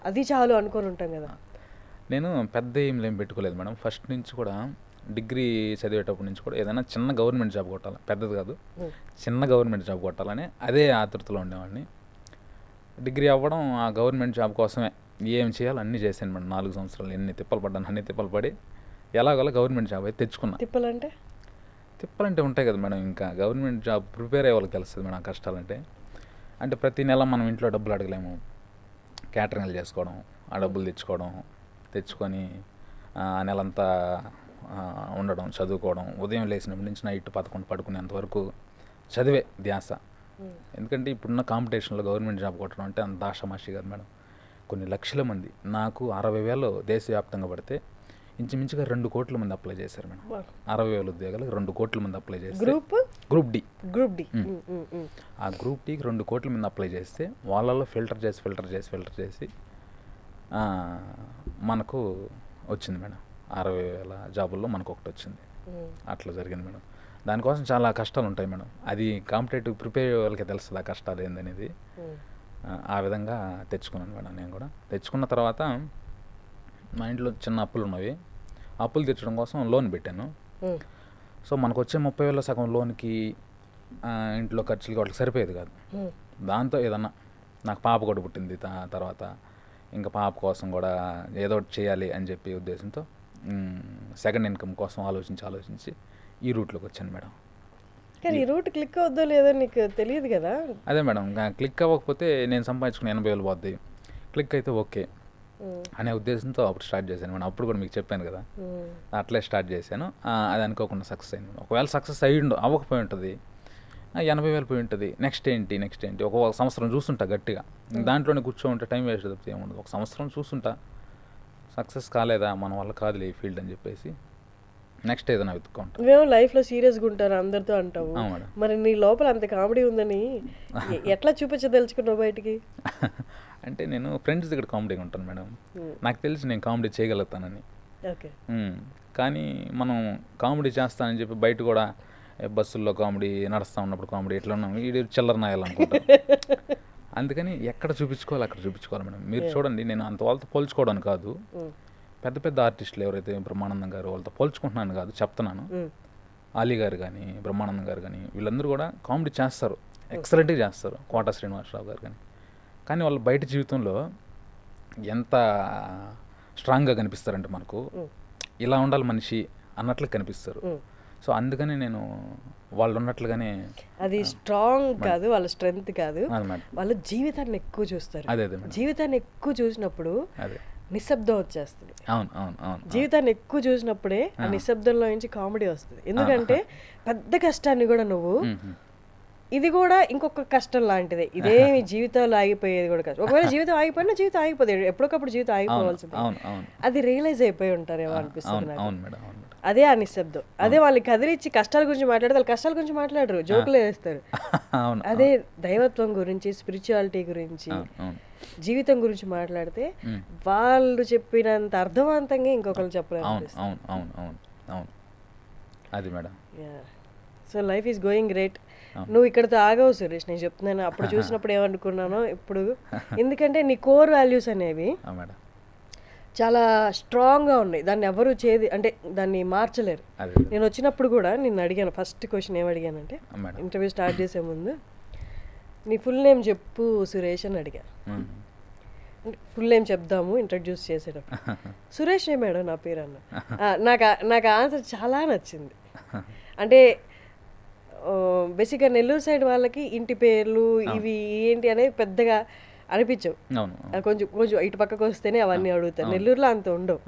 అది చాలు అనుకొని ఉంటాం కదా. నేను పెద్ద ఏం పెట్టుకోలేదు మేడం. ఫస్ట్ నుంచి కూడా డిగ్రీ చదివేటప్పటి నుంచి కూడా ఏదైనా చిన్న గవర్నమెంట్ జాబ్ కొట్టాలి, పెద్దది కాదు, చిన్న గవర్నమెంట్ జాబ్ కొట్టాలని అదే ఆతృతలో ఉండేవాడిని. డిగ్రీ అవ్వడం ఆ గవర్నమెంట్ జాబ్ కోసమే ఏం చేయాలో అన్నీ చేశాను మేడం. 4 సంవత్సరాలు ఎన్ని తిప్పలు పడ్డాను, అన్ని తిప్పలు పడి ఎలాగోలా గవర్నమెంట్ జాబ్ అయితే తెచ్చుకున్నా. తిప్పలంటే ఉంటాయి కదా మేడం, ఇంకా గవర్నమెంట్ జాబ్ ప్రిపేర్ అయ్యే వాళ్ళకి తెలుస్తుంది మేడం కష్టాలంటే. అంటే ప్రతి నెల మనం ఇంట్లో డబ్బులు అడగలేము, క్యాటరింగ్లు చేసుకోవడం, ఆ డబ్బులు తెచ్చుకొని ఆ నెలంతా ఉండడం, చదువుకోవడం, ఉదయం లేచినప్పటి నుంచి నైట్ 11 పడుకునేంత వరకు చదివే ధ్యాస. ఎందుకంటే ఇప్పుడున్న కాంపిటీషన్లో గవర్నమెంట్ జాబ్ కొట్టడం అంటే అంత ఆషామాషి కాదు మేడం. కొన్ని లక్షల మంది, నాకు 60,000 దేశవ్యాప్తంగా పడితే ఇంచుమించుగా 2 కోట్ల మంది అప్లై చేశారు మేడం. 60,000 ఉద్యోగాలు 2 కోట్ల మంది అప్లై చేస్తే గ్రూప్ డి ఆ గ్రూప్ డికి 2 కోట్ల మంది అప్లై చేస్తే వాళ్ళలో ఫిల్టర్ చేసి మనకు వచ్చింది మేడం. 60,000 జాబుల్లో మనకు ఒకటి వచ్చింది. అట్లా జరిగింది మేడం. దానికోసం చాలా కష్టాలు ఉంటాయి మేడం. అది కాంపిటేటివ్ ప్రిపేర్ అయ్యే వాళ్ళకి తెలుస్తుంది ఆ కష్టాలు ఏందనేది. ఆ విధంగా తెచ్చుకున్నాను మేడం. నేను కూడా తెచ్చుకున్న తర్వాత మా ఇంట్లో చిన్న అప్పులు ఉన్నవి. అప్పులు తెచ్చడం కోసం లోన్ పెట్టాను. సో మనకు వచ్చే 30,000 సగం లోన్కి ఇంట్లో ఖర్చులకి వాటికి సరిపోయేది కాదు. దాంతో ఏదన్నా నాకు పాప కూడా పుట్టింది తర్వాత, ఇంకా పాప కోసం కూడా ఏదో ఒకటి చేయాలి అని చెప్పి ఉద్దేశంతో సెకండ్ ఇన్కమ్ కోసం ఆలోచించి ఈ రూట్లోకి వచ్చాను మేడం. కానీ ఈ రూట్ క్లిక్ అవుద్దో లేదో నీకు తెలియదు కదా. అదే మేడం, క్లిక్ అవ్వకపోతే నేను సంపాదించుకున్న 80,000 పోద్ది, క్లిక్ అయితే ఓకే అనే ఉద్దేశంతో అప్పుడు స్టార్ట్ చేశాను మేడం. అప్పుడు కూడా మీకు చెప్పాను కదా, అట్లే స్టార్ట్ చేశాను. అది అనుకోకుండా సక్సెస్ అయింది. ఒకవేళ సక్సెస్ అవ్వకపోయి ఉంటుంది, 80,000 పోయి ఉంటుంది, నెక్స్ట్ ఏంటి ఒక సంవత్సరం చూస్తుంటా గట్టిగా. దాంట్లోనే కూర్చోంటే టైం వేస్ట్ తప్పితే ఏముండదు. ఒక సంవత్సరం చూస్తుంటా, సక్సెస్ కాలేదా, మన వల్ల కాదులే ఈ ఫీల్డ్ అని చెప్పేసి నెక్స్ట్ ఏదైనా వెతుక్కుంటాం. మేము లైఫ్లో సీరియస్గా ఉంటారు అందరితో అంటావు, మరి నీ లోపల అంత కామెడీ ఉందని ఎట్లా చూపించదలుచుకున్నావు బయటికి? అంటే నేను ఫ్రెండ్స్ దగ్గర కామెడీగా ఉంటాను మేడం. నాకు తెలిసి నేను కామెడీ చేయగలుగుతానని. కానీ మనం కామెడీ చేస్తానని చెప్పి బయట కూడా బస్సుల్లో కామెడీ, నడుస్తూ ఉన్నప్పుడు కామెడీ, ఎట్లా ఉన్నాం ఇది చిల్లర నాయాలనుకుంటాను. అందుకని ఎక్కడ చూపించుకోవాలి అక్కడ చూపించుకోవాలి మేడం. మీరు చూడండి, నేను అంత వాళ్ళతో పోల్చుకోవడానికి కాదు, పెద్ద పెద్ద ఆర్టిస్టులు ఎవరైతే బ్రహ్మానందం గారు వాళ్ళతో పోల్చుకుంటున్నాను కాదు, చెప్తున్నాను. ఆలీ గారు కానీ, బ్రహ్మానందం గారు కానీ వీళ్ళందరూ కూడా కామెడీ చేస్తారు, ఎక్సలెంట్గా చేస్తారు. కోట శ్రీనివాసరావు గారు కానీ వాళ్ళ బయట జీవితంలో ఎంత స్ట్రాంగ్గా కనిపిస్తారంటే మనకు ఇలా ఉండాలి మనిషి అన్నట్లు కనిపిస్తారు. సో అందుకని నేను వాళ్ళు ఉన్నట్లుగానే, అది స్ట్రాంగ్ కాదు, వాళ్ళ స్ట్రెంగ్త్ కాదు, వాళ్ళ జీవితాన్ని ఎక్కువ చూస్తారు. జీవితాన్ని ఎక్కువ చూసినప్పుడు నిశ్శబ్దం వచ్చేస్తుంది. జీవితాన్ని ఎక్కువ చూసినప్పుడే ఆ నిశ్శబ్దంలో నుంచి కామెడీ వస్తుంది. ఎందుకంటే పెద్ద కష్టాన్ని కూడా నువ్వు, ఇది కూడా ఇంకొక కష్టం లాంటిదే, ఇదేమి జీవితంలో ఆగిపోయేది కూడా కాదు. ఒకవేళ జీవితం ఆగిపోయినా జీవితం ఆగిపోతుంది, ఎప్పటికప్పుడు జీవితం ఆగిపోవాల్సింది. అది రియలైజ్ అయిపోయి ఉంటారేమో అనిపిస్తుంది నాకు. అదే ఆ నిశ్శబ్దం. అదే వాళ్ళని కదిలిచ్చి కష్టాల గురించి మాట్లాడితే వాళ్ళు కష్టాల గురించి మాట్లాడరు, జోకులు వేస్తారు. అదే దైవత్వం గురించి, స్పిరిచువాలిటీ గురించి, జీవితం గురించి మాట్లాడితే వాళ్ళు చెప్పినంత అర్థవంతంగా ఇంకొకరు చెప్పలేరు. So life is going great. నువ్వు ఇక్కడతో ఆగవు సురేష్, నేను చెప్తున్నాను. అప్పుడు చూసినప్పుడు ఏమనుకున్నానో ఇప్పుడు, ఎందుకంటే నీ కోర్ వాల్యూస్ అనేవి చాలా స్ట్రాంగ్గా ఉన్నాయి. దాన్ని ఎవరు అంటే దాన్ని మార్చలేరు. నేను వచ్చినప్పుడు కూడా నిన్ను అడిగాను, ఫస్ట్ క్వశ్చన్ ఏమడిగానంటే, ఇంటర్వ్యూ స్టార్ట్ చేసే ముందు నీ ఫుల్ నేమ్ చెప్పు సురేష్ అని అడిగా. ఫుల్ నేమ్ చెప్దాము ఇంట్రడ్యూస్ చేసేటప్పుడు. సురేష్ మేడం నా పేరు అన్న. నాకు ఆన్సర్ చాలా నచ్చింది. అంటే బేసిక్గా నెల్లూరు సైడ్ వాళ్ళకి ఇంటి పేర్లు ఇవి ఏంటి అనేది పెద్దగా అనిపించవు. కొంచెం ఇటు పక్కకు వస్తేనే అవన్నీ అడుగుతారు. నెల్లూరులో అంత ఉండవు,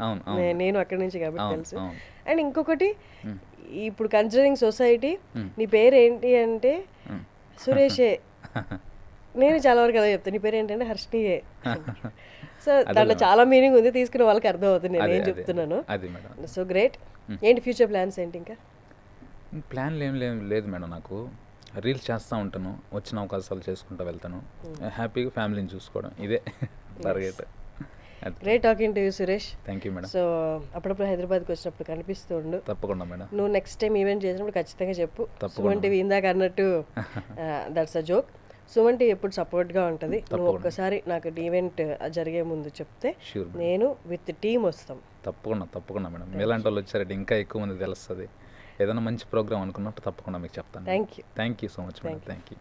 నేను అక్కడి నుంచి కాబట్టి తెలుసు. అండ్ ఇంకొకటి, ఇప్పుడు కన్సిడరింగ్ సొసైటీ, నీ పేరు ఏంటి అంటే సురేషే. నేను చాలా వరకు అలా చెప్తాను, నీ పేరు ఏంటంటే హర్షినియే. సో దాంట్లో చాలా మీనింగ్ ఉంది, తీసుకునే వాళ్ళకి అర్థం అవుతుంది నేను ఏం చెప్తున్నాను. So great. ఏంటి ఫ్యూచర్ ప్లాన్స్ ఏంటి? ఇంకా ప్లాన్లు ఏం లేదు మేడం. నాకు రీల్స్ చేస్తూ ఉంటాను, వచ్చిన అవకాశాలు చేసుకుంటూ వెళ్తాను, హ్యాపీగా ఫ్యామిలీని చూసుకోవడం, ఇదే target. Great talking to you Suresh. Thank you madam. So అప్పుడప్పుడు హైదరాబాద్కి వచ్చినప్పుడు కనిపిస్తూ ఉండు. తప్పకుండా మేడం. నువ్వు నెక్స్ట్ టైం ఈవెంట్ చేసినప్పుడు ఖచ్చితంగా చెప్పు. సుమన్ టీవీ ఇందాక అన్నట్టు that's a joke. Suman TV ఎప్పుడు సపోర్ట్గా ఉంటుంది. నువ్వు ఒక్కసారి నాకు ఈవెంట్ జరిగే ముందు చెప్తే నేను విత్ టీమ్ వస్తాం. తప్పకుండా మేడం. మీలాంటి వాళ్ళు వచ్చారంటే ఇంకా ఎక్కువ మంది తెలుస్తుంది. ఏదైనా మంచి ప్రోగ్రామ్ అనుకున్నట్టు తప్పకుండా మీకు చెప్తాను. Thank you so much madam. Thank you.